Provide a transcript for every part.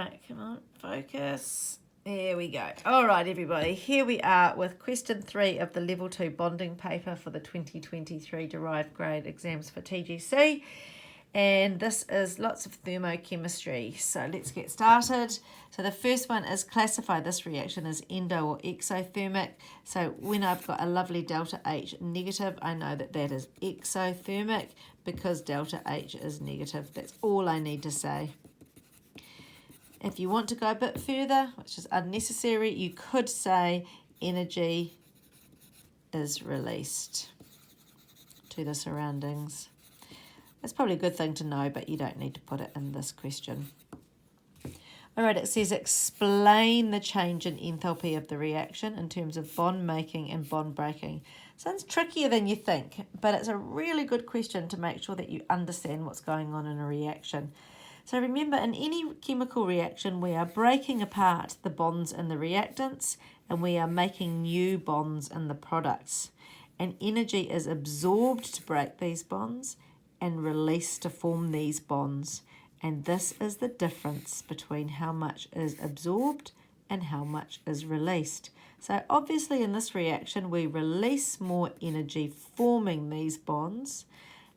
right, come on, focus. There we go. All right, everybody, here we are with question 3 of the Level 2 bonding paper for the 2023 Derived Grade exams for TGC. And this is lots of thermochemistry. So let's get started. So the first one is classify this reaction as endo or exothermic. So when I've got a lovely delta H negative, I know that that is exothermic because delta H is negative. That's all I need to say. If you want to go a bit further, which is unnecessary, you could say energy is released to the surroundings. That's probably a good thing to know, but you don't need to put it in this question. All right, it says explain the change in enthalpy of the reaction in terms of bond making and bond breaking. Sounds trickier than you think, but it's a really good question to make sure that you understand what's going on in a reaction. So remember, in any chemical reaction, we are breaking apart the bonds in the reactants and we are making new bonds in the products. And energy is absorbed to break these bonds and released to form these bonds. And this is the difference between how much is absorbed and how much is released. So obviously in this reaction, we release more energy forming these bonds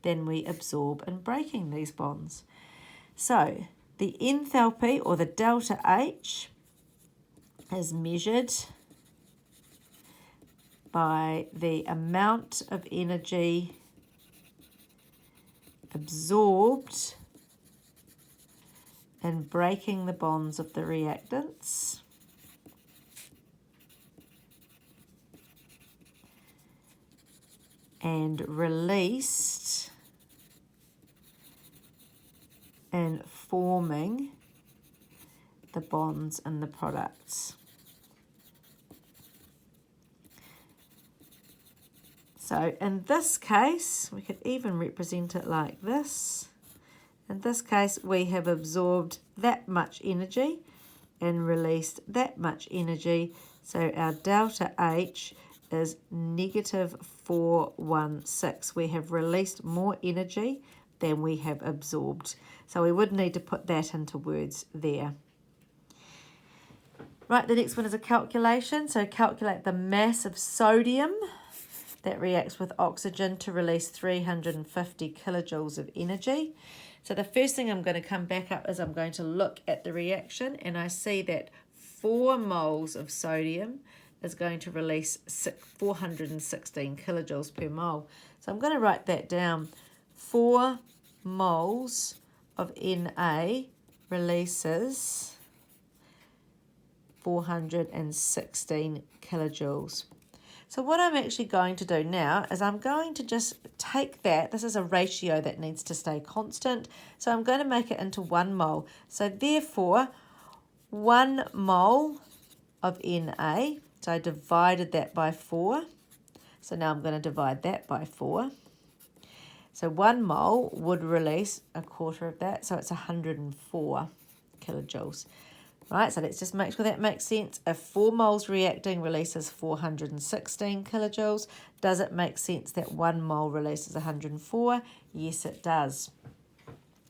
than we absorb in breaking these bonds. So the enthalpy, or the delta H, is measured by the amount of energy absorbed in breaking the bonds of the reactants and released in forming the bonds in the products. So in this case, we could even represent it like this. In this case, we have absorbed that much energy and released that much energy. So our delta H is negative 416. We have released more energy than we have absorbed. So we would need to put that into words there. Right, the next one is a calculation. So calculate the mass of sodium that reacts with oxygen to release 350 kilojoules of energy. So the first thing I'm going to come back up is I'm going to look at the reaction, and I see that 4 moles of sodium is going to release 416 kilojoules per mole. So I'm going to write that down. 4 moles of Na releases 416 kilojoules. So what I'm actually going to do now is I'm going to just take that. This is a ratio that needs to stay constant. So I'm going to make it into 1 mole. So therefore, 1 mole of Na. So I divided that by 4. So now I'm going to divide that by 4. So 1 mole would release a quarter of that. So it's 104 kilojoules. Right, so let's just make sure that makes sense. If 4 moles reacting releases 416 kilojoules, does it make sense that 1 mole releases 104? Yes, it does.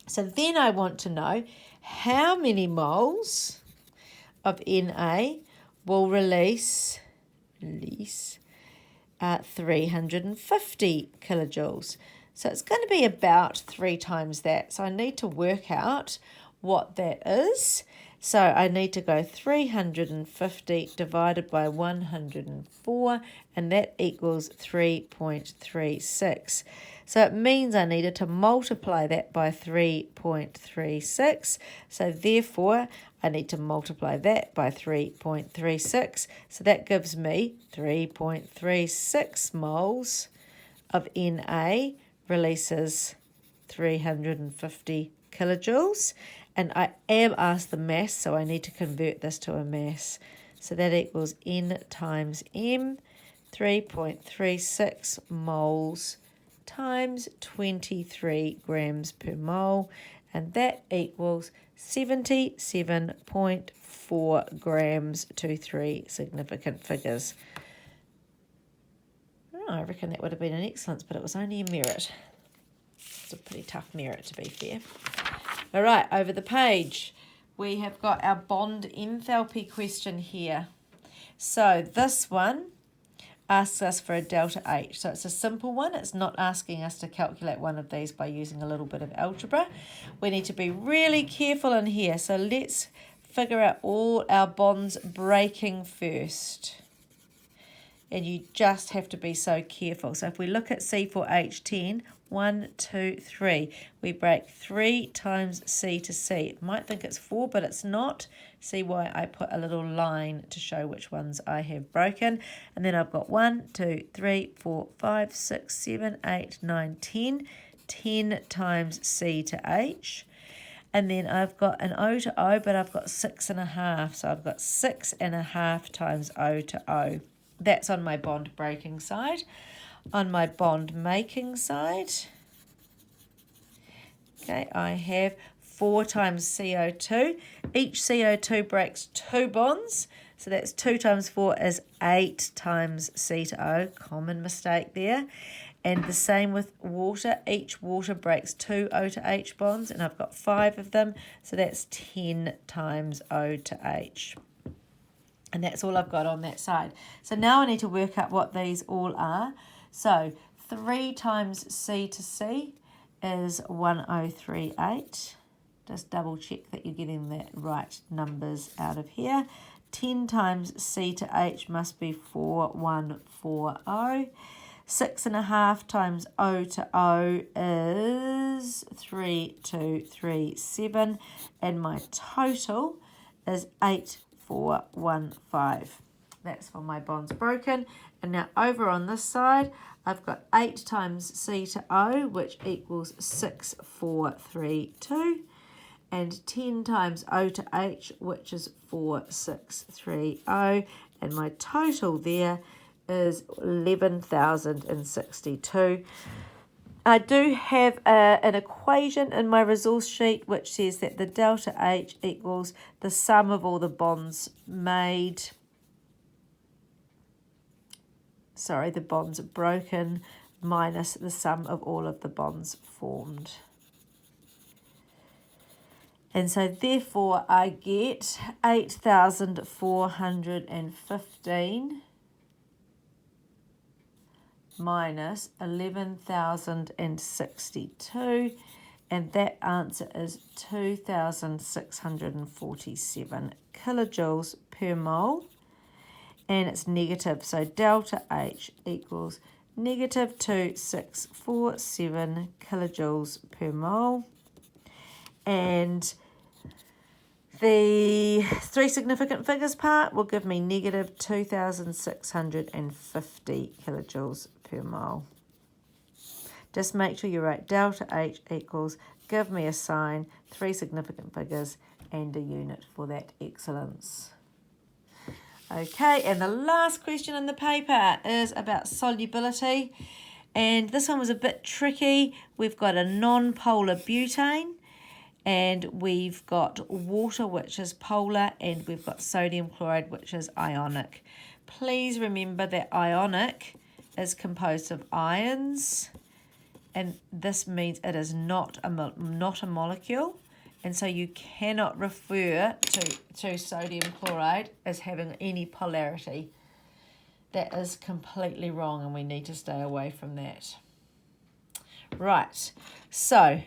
So then I want to know how many moles of Na will release 350 kilojoules. So it's going to be about 3 times that. So I need to work out what that is. So I need to go 350 divided by 104, and that equals 3.36. So it means I needed to multiply that by 3.36. So therefore, I need to multiply that by 3.36. So that gives me 3.36 moles of Na releases 350 kilojoules. And I am asked the mass, so I need to convert this to a mass. So that equals N times M, 3.36 moles times 23 grams per mole. And that equals 77.4 grams to 3 significant figures. Oh, I reckon that would have been an excellence, but it was only a merit. It's a pretty tough merit, to be fair. All right, over the page, we have got our bond enthalpy question here. So this one asks us for a delta H. So it's a simple one. It's not asking us to calculate one of these by using a little bit of algebra. We need to be really careful in here. So let's figure out all our bonds breaking first. And you just have to be so careful. So if we look at C4H10, 1, 2, 3, we break 3 times C to C. You might think it's 4, but it's not. See why I put a little line to show which ones I have broken. And then I've got 1, 2, 3, 4, 5, 6, 7, 8, 9, 10. 10 times C to H. And then I've got an O to O, but I've got 6.5. So I've got 6.5 times O to O. That's on my bond breaking side. On my bond making side, okay, I have 4 times CO2. Each CO2 breaks 2 bonds. So that's 2 times 4 is 8 times C to O. Common mistake there. And the same with water. Each water breaks 2 O to H bonds, and I've got 5 of them. So that's 10 times O to H. And that's all I've got on that side. So now I need to work out what these all are. So 3 times C to C is 1038. Just double check that you're getting the right numbers out of here. 10 times C to H must be 4140. 6.5 times O to O is 3237. And my total is 8415. That's for my bonds broken. And now over on this side, I've got 8 times C to O, which equals 6432. And 10 times O to H, which is 4630. And my total there is 11,062. I do have an equation in my resource sheet which says that the delta H equals the sum of all the bonds made. Sorry, the bonds broken minus the sum of all of the bonds formed. And so therefore I get 8,415 minus 11,062, and that answer is 2,647 kilojoules per mole, and it's negative, so delta H equals negative 2,647 kilojoules per mole. And the 3 significant figures part will give me negative 2,650 kilojoules per mole. Just make sure you write delta H equals, give me a sign, 3 significant figures, and a unit for that excellence. Okay, and the last question in the paper is about solubility. And this one was a bit tricky. We've got a non-polar butane, and we've got water, which is polar, and we've got sodium chloride, which is ionic. Please remember that ionic is composed of ions, and this means it is not a molecule, and so you cannot refer to sodium chloride as having any polarity. That is completely wrong, and we need to stay away from that. Right, so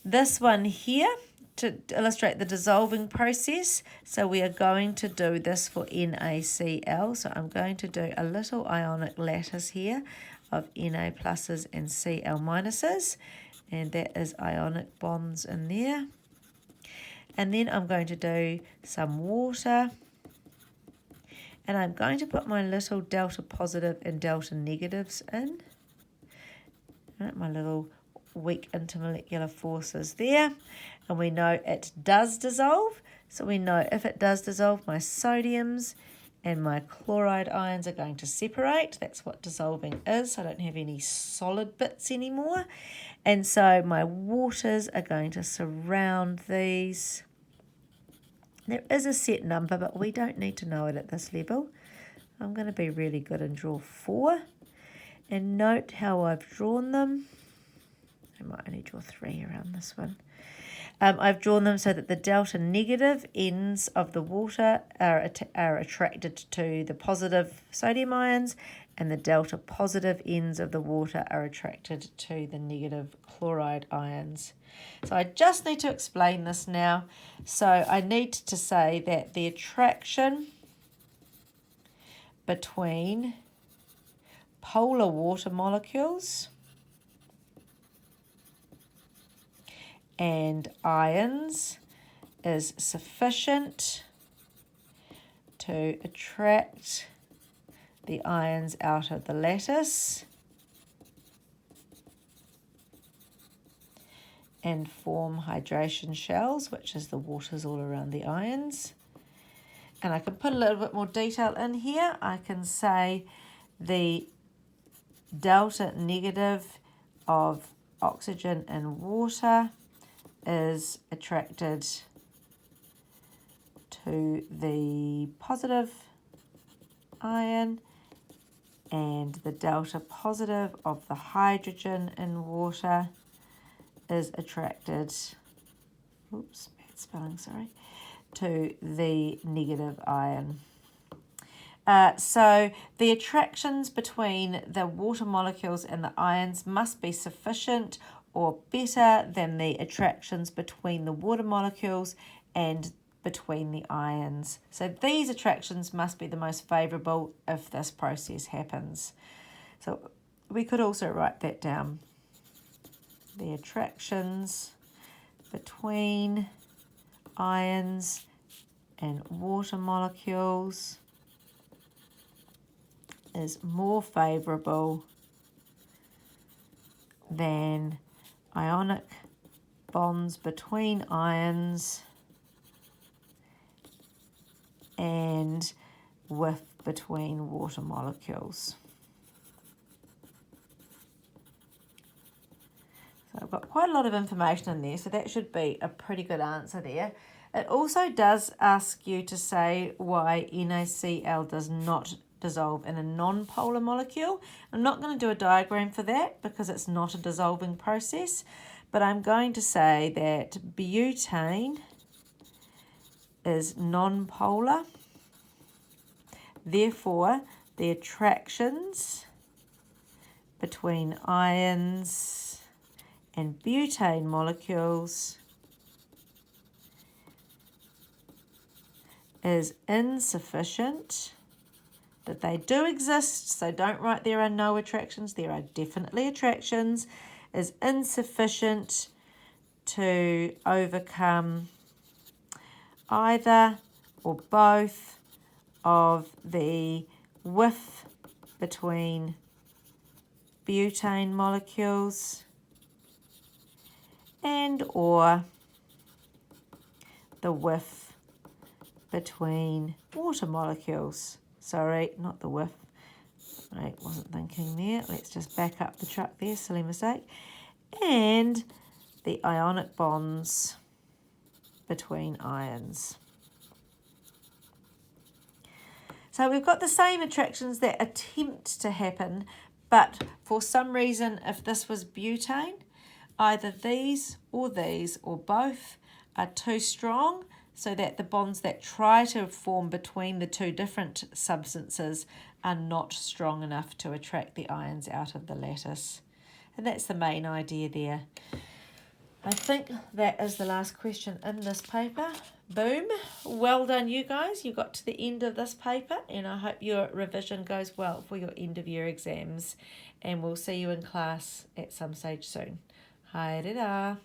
this one here, to illustrate the dissolving process, so we are going to do this for NaCl. So I'm going to do a little ionic lattice here of Na pluses and Cl minuses, and that is ionic bonds in there. And then I'm going to do some water, and I'm going to put my little delta positive and delta negatives in. Right, my little weak intermolecular forces there, and we know it does dissolve, so we know if it does dissolve, my sodiums and my chloride ions are going to separate. That's what dissolving is, so I don't have any solid bits anymore, and so my waters are going to surround these. There is a set number, but we don't need to know it at this level. I'm going to be really good and draw 4, and note how I've drawn them. I might only draw 3 around this one. I've drawn them so that the delta negative ends of the water are attracted to the positive sodium ions, and the delta positive ends of the water are attracted to the negative chloride ions. So I just need to explain this now. So I need to say that the attraction between polar water molecules and ions is sufficient to attract the ions out of the lattice and form hydration shells, which is the waters all around the ions. And I can put a little bit more detail in here. I can say the delta negative of oxygen and water is attracted to the positive ion, and the delta positive of the hydrogen in water is attracted, oops, bad spelling, sorry, to the negative ion. So the attractions between the water molecules and the ions must be sufficient or better than the attractions between the water molecules and between the ions. So these attractions must be the most favourable if this process happens. So we could also write that down. The attractions between ions and water molecules is more favourable than ionic bonds between ions and with between water molecules. So I've got quite a lot of information in there, so that should be a pretty good answer there. It also does ask you to say why NaCl does not dissolve in a non-polar molecule. I'm not going to do a diagram for that because it's not a dissolving process, but I'm going to say that butane is non-polar. Therefore, the attractions between ions and butane molecules is insufficient. That they do exist, so don't write there are no attractions, there are definitely attractions, is insufficient to overcome either or both of the width between butane molecules and or the width between water molecules. Sorry, not the width. I wasn't thinking there. Let's just back up the truck there, silly mistake. And the ionic bonds between ions. So we've got the same attractions that attempt to happen, but for some reason, if this was butane, either these or both are too strong, so that the bonds that try to form between the two different substances are not strong enough to attract the ions out of the lattice. And that's the main idea there. I think that is the last question in this paper. Boom. Well done, you guys. You got to the end of this paper, and I hope your revision goes well for your end of year exams. And we'll see you in class at some stage soon. Haere rā.